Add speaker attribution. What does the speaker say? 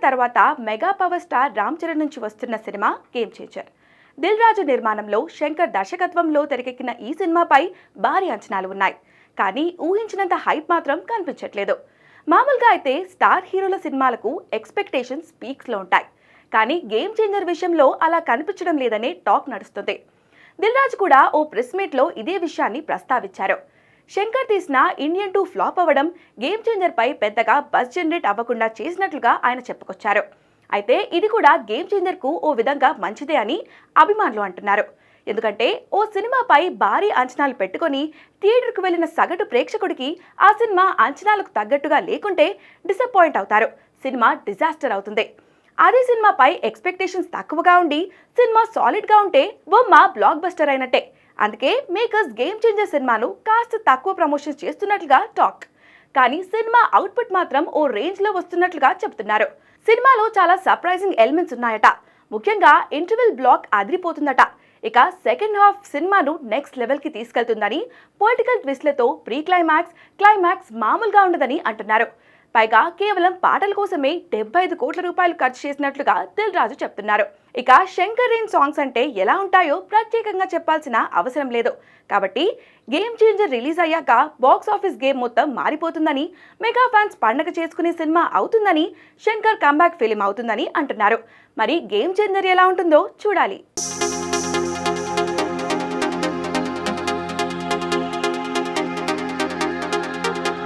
Speaker 1: తర్వాత mega power star Ram Charan నుంచి వస్తున్న cinema game changer. Dil Raju నిర్మాణంలో శంకర్ దర్శకత్వంలో తెరకెక్కిన ఈ సినిమాపై భారీ అంచనాలు ఉన్నాయి. కానీ ఊహించినంత హైప్ మాత్రం కనిపించట్లేదు. మామూలుగా అయితే స్టార్ హీరోల సినిమాలకు ఎక్స్పెక్టేషన్స్ పీక్స్లో ఉంటాయి. కానీ గేమ్ చేంజర్ విషయంలో అలా కనిపించడం లేదనే టాక్ నడుస్తుంది. దిల్ రాజు కూడా ఓ ప్రెస్ మీట్లో ఇదే విషయాన్ని ప్రస్తావించారు. శంకర్ తీసిన ఇండియన్ 2 ఫ్లాప్ అవ్వడం గేమ్ చేంజర్ పై పెద్దగా బజ్ జనరేట్ అవ్వకుండా చేసినట్లుగా ఆయన చెప్పుకొచ్చారు. అయితే ఇది కూడా గేమ్ చేంజర్ కు ఓ విధంగా మంచిదే అని అభిమానులు అంటున్నారు. ఎందుకంటే ఓ సినిమాపై భారీ అంచనాలు పెట్టుకొని థియేటర్కు వెళ్లిన సగటు ప్రేక్షకుడికి ఆ సినిమా అంచనాలకు తగ్గట్టుగా లేకుంటే డిసప్పాయింట్ అవుతారు. సినిమా డిజాస్టర్ అవుతుంది. అదే సినిమాపై ఎక్స్పెక్టేషన్స్ తక్కువగా ఉండి సినిమా సాలిడ్ గా ఉంటే బొమ్మ బ్లాక్ బస్టర్ అయినట్టే. అందుకే మేకర్స్ గేమ్ చేంజర్ సినిమాను కాస్త తక్కువ ప్రమోషన్ చేస్తున్నట్లుగా టాక్. కానీ సినిమా అవుట్పుట్ మాత్రం ఓ రేంజ్ లో వస్తున్నట్లుగా చెబుతున్నారు. సినిమాలో చాలా సర్ప్రైజింగ్ ఎలిమెంట్స్ ఉన్నాయట. ముఖ్యంగా ఇంటర్వెల్ బ్లాక్ అదిరిపోతుందట. ఇక సెకండ్ హాఫ్ సినిమాను నెక్స్ట్ లెవెల్ కి తీసుకెళ్తుందని, పొలిటికల్ ట్విస్ట్లతో ప్రీ క్లైమాక్స్ మామూలుగా ఉండదని అంటున్నారు. పైగా కేవలం పాటల కోసమే 75 కోట్ల రూపాయలు ఖర్చు చేసినట్లుగా దిల్ రాజు చెప్తున్నారు. ఇక శంకర్ రేంజ్ సాంగ్స్ అంటే ఎలా ఉంటాయో ప్రత్యేకంగా చెప్పాల్సిన అవసరం లేదు. కాబట్టి గేమ్ చేంజర్ రిలీజ్ అయ్యాక బాక్స్ ఆఫీస్ గేమ్ మొత్తం మారిపోతుందని, మెగా ఫ్యాన్స్ పండగ చేసుకునే సినిమా అవుతుందని, శంకర్ కంబ్యాక్ ఫిలిం అవుతుందని అంటున్నారు. మరి గేమ్ చేంజర్ ఎలా ఉంటుందో చూడాలి.